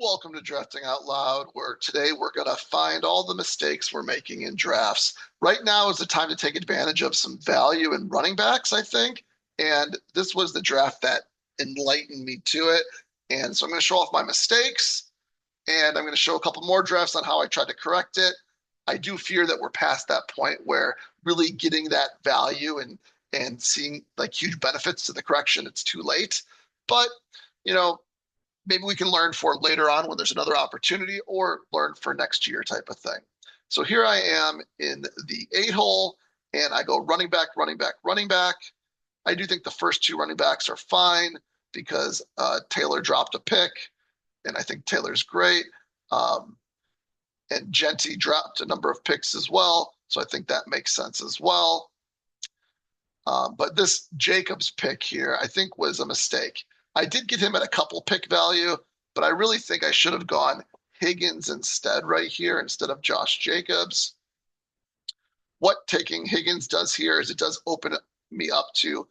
Welcome to Drafting Out Loud, where today we're going to find all the mistakes we're making in drafts. Right now is the time to take advantage of some value in running backs, I think. And this was the draft that enlightened me to it. And so I'm going to show off my mistakes, and I'm going to show a couple more drafts on how I tried to correct it. I do fear that we're past that point where really getting that value and seeing like huge benefits to the correction, it's too late. But you know, maybe we can learn for later on when there's another opportunity or learn for next year type of thing. So here I am in the 8 hole, and I go running back, running back, running back. I do think the first 2 running backs are fine because Taylor dropped a pick, and I think Taylor's great. And Genty dropped a number of picks as well, so I think that makes sense as well. But this Jacobs pick here, I think, was a mistake. I did get him at a couple pick value, but I really think I should have gone Higgins instead right here instead of Josh Jacobs. What taking Higgins does here is it does open me up to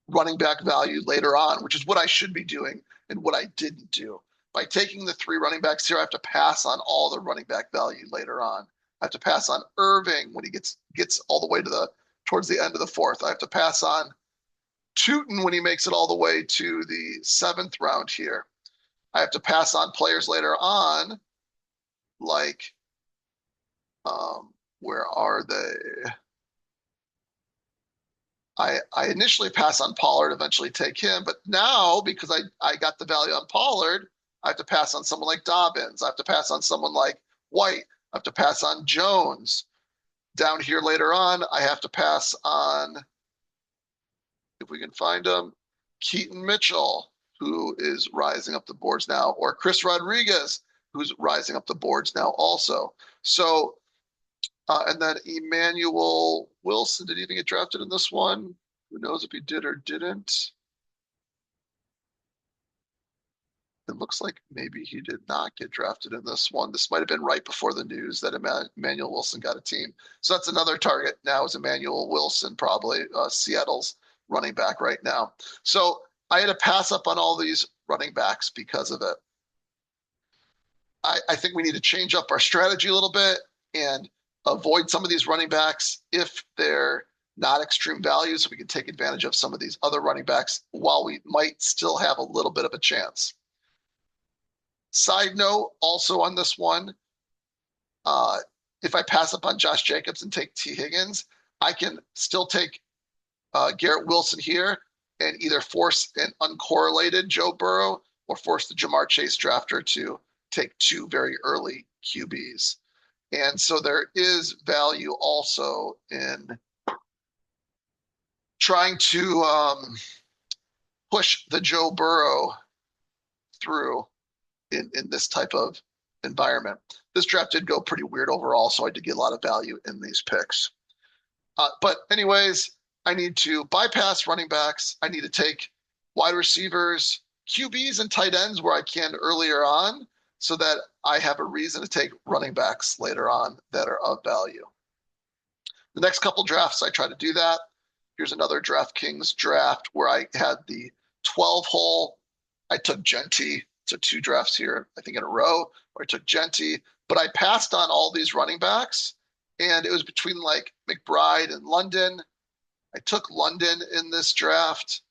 running back value later on, which is what I should be doing and what I didn't do. By taking the 3 running backs here, I have to pass on all the running back value later on. I have to pass on Irving when he gets all the way to towards the end of the 4th. I have to pass on Tootin when he makes it all the way to the 7th round here. I have to pass on players later on, like, where are they? I initially pass on Pollard, eventually take him, but now because I got the value on Pollard, I have to pass on someone like Dobbins. I have to pass on someone like White. I have to pass on Jones. Down here later on, I have to pass on, if we can find him, Keaton Mitchell, who is rising up the boards now, or Chris Rodriguez, who's rising up the boards now also. So, and then Emmanuel Wilson, did he even get drafted in this one? Who knows if he did or didn't? It looks like maybe he did not get drafted in this one. This might have been right before the news that Emmanuel Wilson got a team. So that's another target now is Emmanuel Wilson, probably Seattle's running back right now. So I had to pass up on all these running backs because of it. I think we need to change up our strategy a little bit and avoid some of these running backs if they're not extreme value, so we can take advantage of some of these other running backs while we might still have a little bit of a chance. Side note, also on this one, if I pass up on Josh Jacobs and take T. Higgins, I can still take Garrett Wilson here and either force an uncorrelated Joe Burrow or force the Jamar Chase drafter to take 2 very early QBs. And so there is value also in trying to push the Joe Burrow through in this type of environment. This draft did go pretty weird overall, so I did get a lot of value in these picks. But anyways, I need to bypass running backs. I need to take wide receivers, QBs, and tight ends where I can earlier on so that I have a reason to take running backs later on that are of value. The next couple drafts, I try to do that. Here's another DraftKings draft where I had the 12 hole. I took Genty. So 2 drafts here, I think in a row, where I took Genty, but I passed on all these running backs, and it was between like McBride and London. I took London in this draft,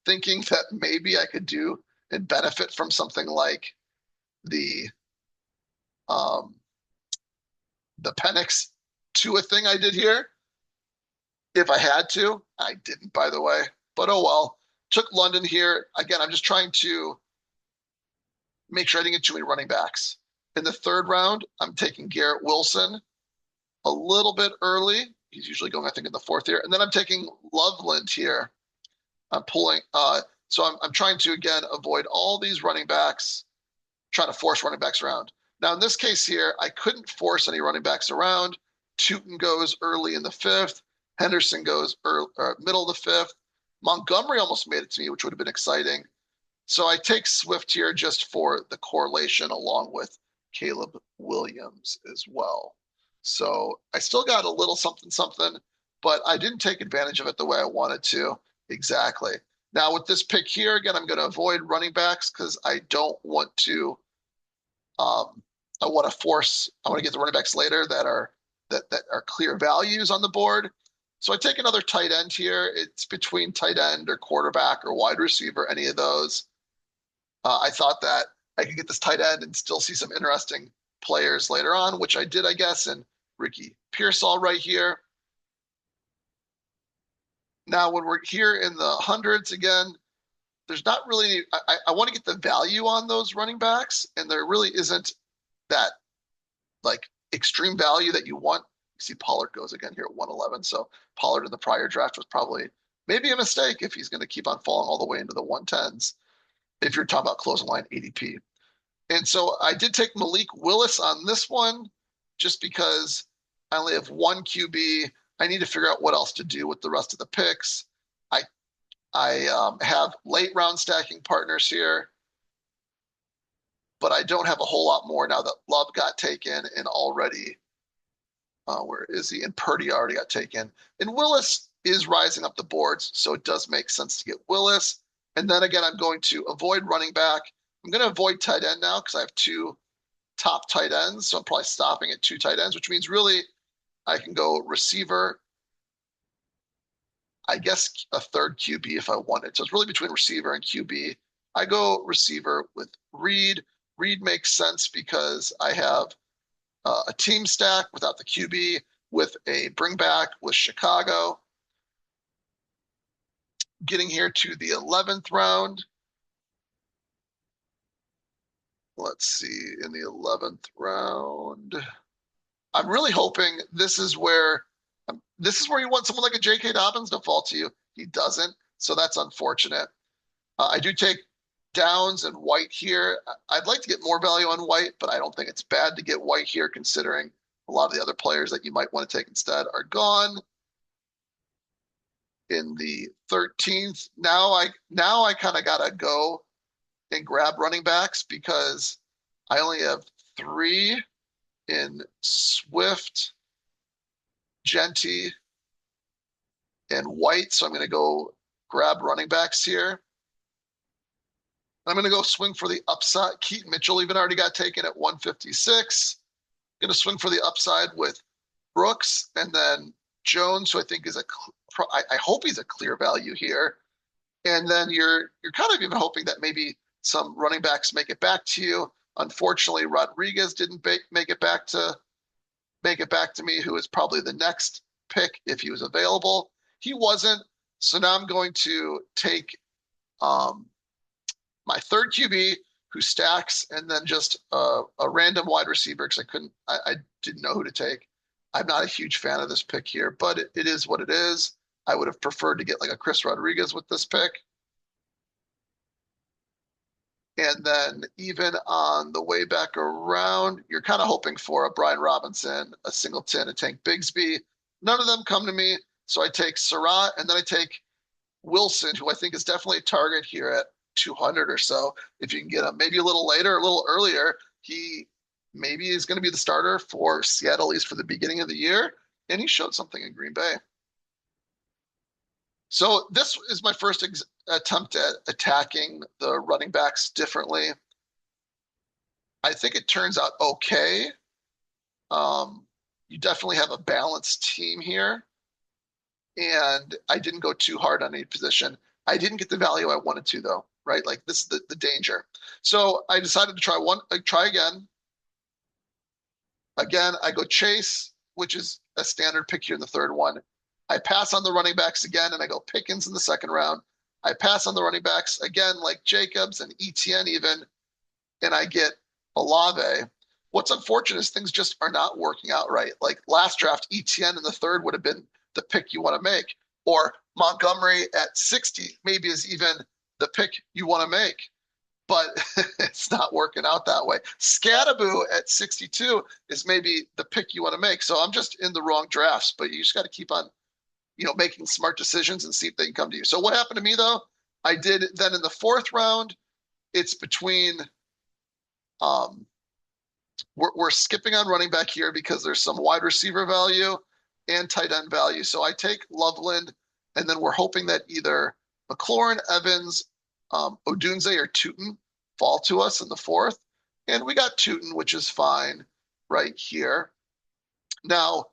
thinking that maybe I could do and benefit from something like the Penix Tua thing I did here. If I had to, I didn't, by the way, but oh well. Took London here. Again, I'm just trying to make sure I didn't get too many running backs. In the 3rd round, I'm taking Garrett Wilson a little bit early. He's usually going, I think, in the 4th here. And then I'm taking Loveland here. I'm pulling, so I'm trying to, again, avoid all these running backs, trying to force running backs around. Now, in this case here, I couldn't force any running backs around. Tootin goes early in the 5th. Henderson goes middle of the 5th. Montgomery almost made it to me, which would have been exciting. So I take Swift here just for the correlation along with Caleb Williams as well. So I still got a little something, but I didn't take advantage of it the way I wanted to. Exactly. Now with this pick here, again, I'm going to avoid running backs because I don't want to I want to get the running backs later that are clear values on the board. So I take another tight end here. It's between tight end or quarterback or wide receiver, any of those. I thought that I could get this tight end and still see some interesting players later on, which I did, I guess, and Ricky Pearsall right here. Now, when we're here in the hundreds again, there's not really, I want to get the value on those running backs, and there really isn't that like extreme value that you want. You see Pollard goes again here at 111. So Pollard in the prior draft was probably maybe a mistake if he's going to keep on falling all the way into the 110s, if you're talking about closing line ADP. And so I did take Malik Willis on this one just because I only have one QB. I need to figure out what else to do with the rest of the picks. I have late round stacking partners here, but I don't have a whole lot more now that Love got taken and already, where is he? And Purdy already got taken. And Willis is rising up the boards, so it does make sense to get Willis. And then again, I'm going to avoid running back. I'm going to avoid tight end now because I have two top tight ends, so I'm probably stopping at two tight ends, which means really I can go receiver, I guess a third QB if I wanted. So it's really between receiver and QB. I go receiver with Reed. Reed makes sense because I have a team stack without the QB with a bring back with Chicago. Getting here to the 11th round. Let's see, in the 11th round. I'm really hoping this is where you want someone like a J.K. Dobbins to fall to you. He doesn't, so that's unfortunate. I do take Downs and White here. I'd like to get more value on White, but I don't think it's bad to get White here considering a lot of the other players that you might want to take instead are gone. In the 13th, now I kind of gotta go and grab running backs because I only have 3 in Swift, Genty, and White. So I'm going to go grab running backs here. I'm going to go swing for the upside. Keaton Mitchell even already got taken at 156. Going to swing for the upside with Brooks and then Jones, who I think is I hope he's a clear value here. And then you're kind of even hoping that maybe some running backs make it back to you. Unfortunately, Rodriguez didn't make it back to me, who is probably the next pick if he was available. He wasn't, so now I'm going to take my third QB who stacks, and then just a random wide receiver because I didn't know who to take. I'm not a huge fan of this pick here, but it is what it is. I would have preferred to get like a Chris Rodriguez with this pick. And then even on the way back around, you're kind of hoping for a Brian Robinson, a Singleton, a Tank Bigsby. None of them come to me. So I take Surratt, and then I take Wilson, who I think is definitely a target here at 200 or so. If you can get him maybe a little later, a little earlier, he maybe is going to be the starter for Seattle, at least for the beginning of the year. And he showed something in Green Bay. So this is my first attempt at attacking the running backs differently. I think it turns out okay. You definitely have a balanced team here. And I didn't go too hard on any position. I didn't get the value I wanted to, though, right? Like this is the danger. So I decided to try again. Again, I go Chase, which is a standard pick here in the third one. I pass on the running backs again, and I go Pickens in the second round. I pass on the running backs again, like Jacobs and ETN even, and I get Olave. What's unfortunate is things just are not working out right. Like last draft, ETN in the third would have been the pick you want to make, or Montgomery at 60 maybe is even the pick you want to make, but it's not working out that way. Scatterboo at 62 is maybe the pick you want to make. So I'm just in the wrong drafts, but you just got to keep on making smart decisions and see if they can come to you. So what happened to me though, I did then in the fourth round, it's between, we're skipping on running back here because there's some wide receiver value and tight end value. So I take Loveland, and then we're hoping that either McLaurin, Evans, Odunze, or Tootin fall to us in the fourth. And we got Tootin, which is fine right here. Now,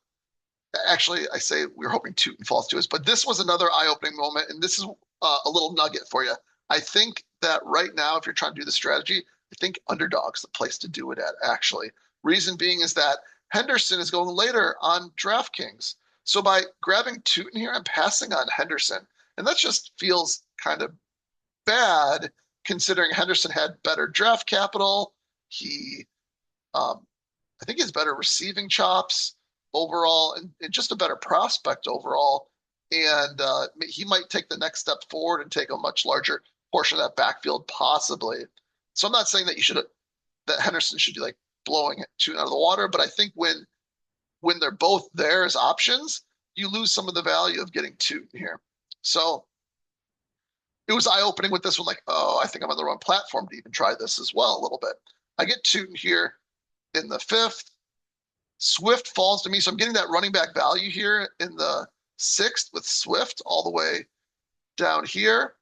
actually, I say we were hoping Tootin falls to us, but this was another eye-opening moment, and this is a little nugget for you. I think that right now, if you're trying to do the strategy, I think underdog's the place to do it at, actually. Reason being is that Henderson is going later on DraftKings. So by grabbing Tootin here, I'm passing on Henderson. And that just feels kind of bad considering Henderson had better draft capital. He, I think he has better receiving chops overall and just a better prospect overall. And he might take the next step forward and take a much larger portion of that backfield, possibly. So I'm not saying that that Henderson should be like blowing Tootin out of the water, but I think when they're both there as options, you lose some of the value of getting Tootin here. So it was eye-opening with this one, like, oh, I think I'm on the wrong platform to even try this as well a little bit. I get Tootin here in the 5th. Swift falls to me, so I'm getting that running back value here in the 6th with Swift all the way down here.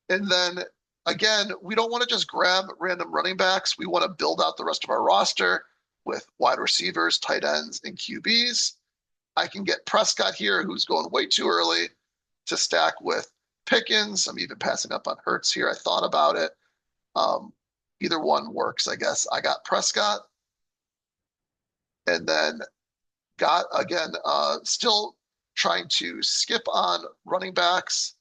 And then again, we don't want to just grab random running backs. We want to build out the rest of our roster with wide receivers, tight ends, and QBs. I can get Prescott here, who's going way too early to stack with Pickens. I'm even passing up on Hurts here. I thought about it. Either one works, I guess. I got Prescott. And then got, again, still trying to skip on running backs.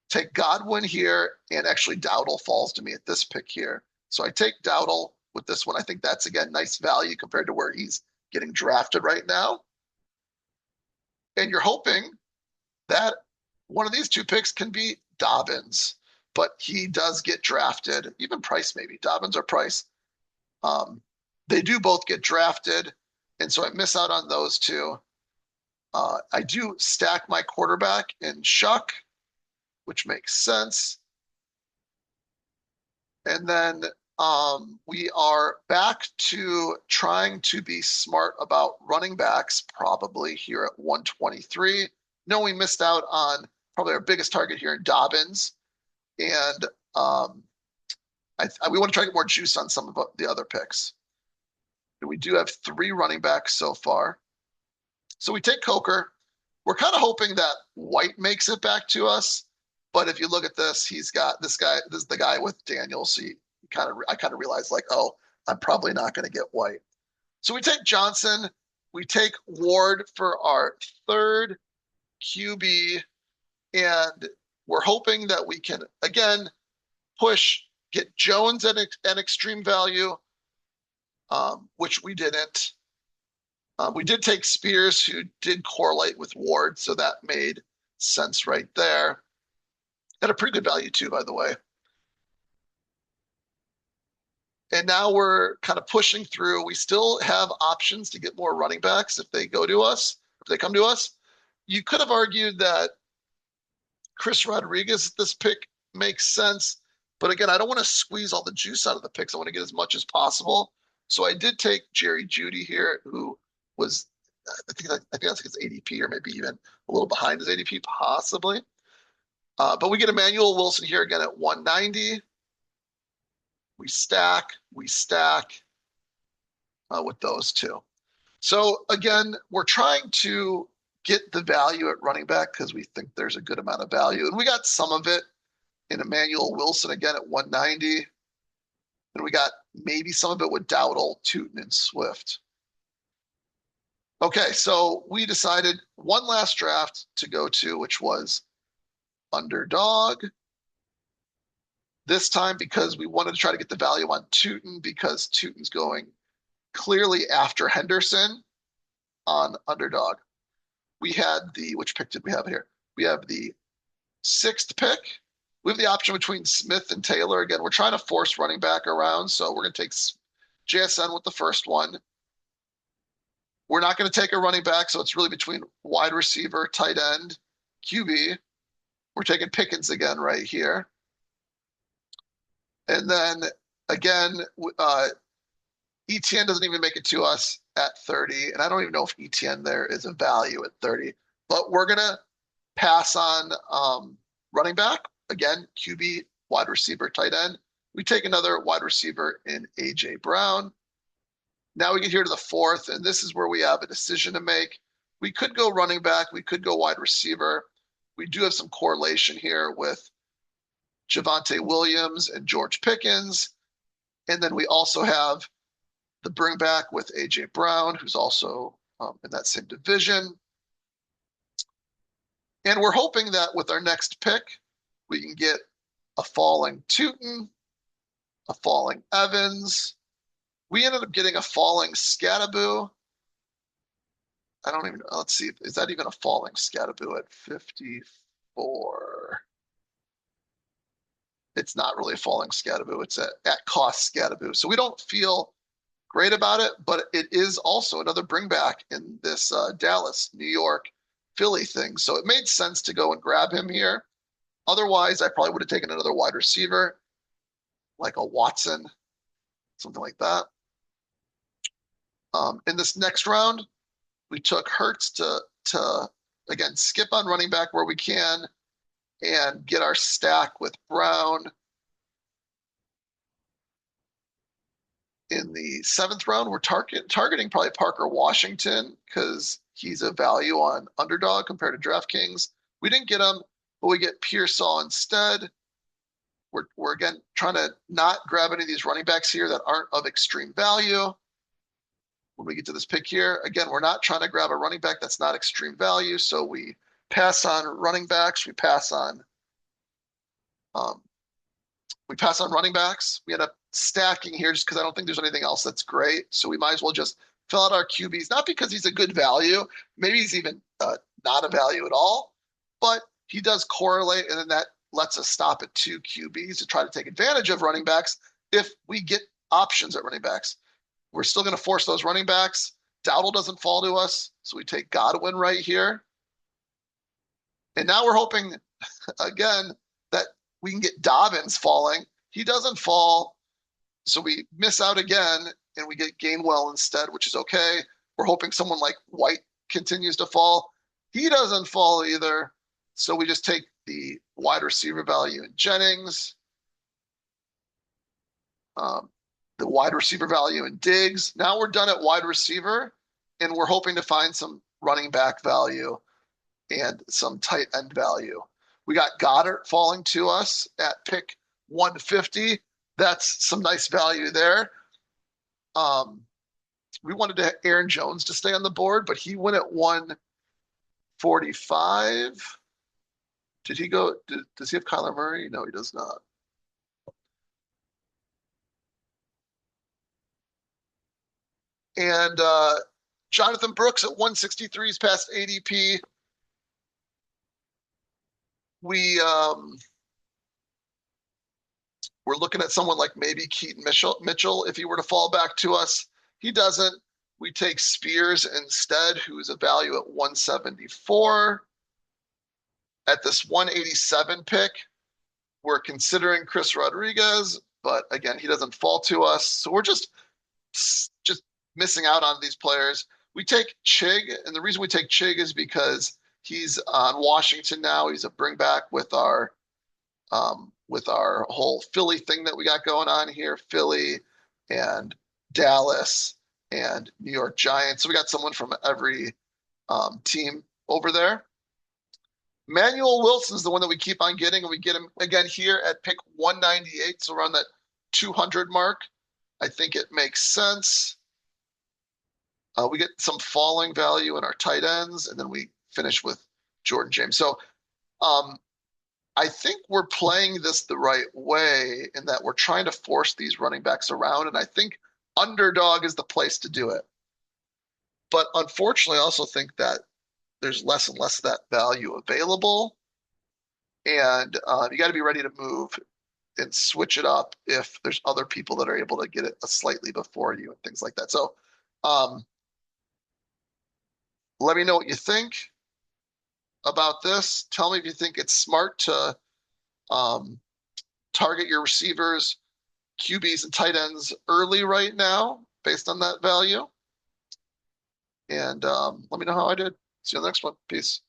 Take Godwin here, and actually Dowdle falls to me at this pick here. So I take Dowdle with this one. I think that's, again, nice value compared to where he's getting drafted right now. And you're hoping that one of these two picks can be Dobbins, but he does get drafted, even Price maybe, Dobbins or Price. They do both get drafted, and so I miss out on those two. I do stack my quarterback in Shuck, which makes sense. And then we are back to trying to be smart about running backs, probably here at 123. No, we missed out on probably our biggest target here in Dobbins. And we want to try to get more juice on some of the other picks. And we do have 3 running backs so far. So we take Coker. We're kind of hoping that White makes it back to us. But if you look at this, he's got this guy. This is the guy with Daniel. So I kind of realized like, oh, I'm probably not going to get White. So we take Johnson. We take Ward for our 3rd QB. And we're hoping that we can, again, get Jones at an extreme value, which we didn't. We did take Spears, who did correlate with Ward, so that made sense right there. At a pretty good value too, by the way. And now we're kind of pushing through. We still have options to get more running backs if they go to us, if they come to us. You could have argued that Chris Rodriguez at this pick makes sense. But again, I don't want to squeeze all the juice out of the picks. I want to get as much as possible. So I did take Jerry Jeudy here, who was, I think that's his ADP, or maybe even a little behind his ADP, possibly. But we get Emmanuel Wilson here again at 190. We stack with those two. So again, we're trying to get the value at running back because we think there's a good amount of value. And we got some of it in Emmanuel Wilson again at 190. And we got maybe some of it with Dowdle, Tootin, and Swift. Okay, so we decided one last draft to go to, which was underdog. This time because we wanted to try to get the value on Tootin because Tootin's going clearly after Henderson on underdog. We had which pick did we have here? We have the 6th pick. We have the option between Smith and Taylor. Again, we're trying to force running back around, so we're going to take JSN with the first one. We're not going to take a running back, so it's really between wide receiver, tight end, QB. We're taking Pickens again right here. And then, again, ETN doesn't even make it to us at 30, and I don't even know if ETN there is a value at 30. But we're going to pass on running back. Again, QB, wide receiver, tight end. We take another wide receiver in A.J. Brown. Now we get here to the fourth, and this is where we have a decision to make. We could go running back. We could go wide receiver. We do have some correlation here with Javonte Williams and George Pickens. And then we also have the bring back with A.J. Brown, who's also in that same division. And we're hoping that with our next pick, we can get a falling Tootin, a falling Evans. We ended up getting a falling Scatterboo. I don't even know. Let's see. Is that even a falling Scatterboo at 54? It's not really a falling Scatterboo. It's at cost Scatterboo. So we don't feel great about it, but it is also another bring back in this Dallas, New York, Philly thing. So it made sense to go and grab him here. Otherwise, I probably would have taken another wide receiver, like a Watson, something like that. In this next round, we took Hurts to again skip on running back where we can and get our stack with Brown. In the seventh round, we're targeting probably Parker Washington because he's a value on underdog compared to DraftKings. We didn't get him, but we get Pearsall instead. We're again trying to not grab any of these running backs here that aren't of extreme value. When we get to this pick here, again, we're not trying to grab a running back that's not extreme value. So we pass on running backs. We pass on running backs. We end up stacking here just because I don't think there's anything else that's great. So we might as well just fill out our QBs, not because he's a good value. Maybe he's even not a value at all, but he does correlate, and then that lets us stop at 2 QBs to try to take advantage of running backs if we get options at running backs. We're still going to force those running backs. Dowdle doesn't fall to us, so we take Godwin right here. And now we're hoping, again, that we can get Dobbins falling. He doesn't fall, so we miss out again, and we get Gainwell instead, which is okay. We're hoping someone like White continues to fall. He doesn't fall either, so we just take the wide receiver value in Jennings, the wide receiver value in Diggs. Now we're done at wide receiver, and we're hoping to find some running back value and some tight end value. We got Goddard falling to us at pick 150. That's some nice value there. We wanted Aaron Jones to stay on the board, but he went at 145. Did he go? Does he have Kyler Murray? No, he does not. And Jonathan Brooks at 163 is past ADP. We're looking at someone like maybe Keaton Mitchell if he were to fall back to us. He doesn't. We take Spears instead, who is a value at 174. At this 187 pick, we're considering Chris Rodriguez, but again, he doesn't fall to us. So we're just missing out on these players. We take Chig, and the reason we take Chig is because he's on Washington now. He's a bring back with our whole Philly thing that we got going on here, Philly and Dallas and New York Giants. So we got someone from every team over there. Manuel Wilson's the one that we keep on getting, and we get him again here at pick 198, so around that 200 mark. I think it makes sense. We get some falling value in our tight ends, and then we finish with Jordan James. So I think we're playing this the right way in that we're trying to force these running backs around, and I think underdog is the place to do it. But unfortunately, I also think that there's less and less of that value available, and you got to be ready to move and switch it up if there's other people that are able to get it slightly before you and things like that. So let me know what you think about this. Tell me if you think it's smart to target your receivers, QBs, and tight ends early right now based on that value. And let me know how I did. See you on the next one. Peace.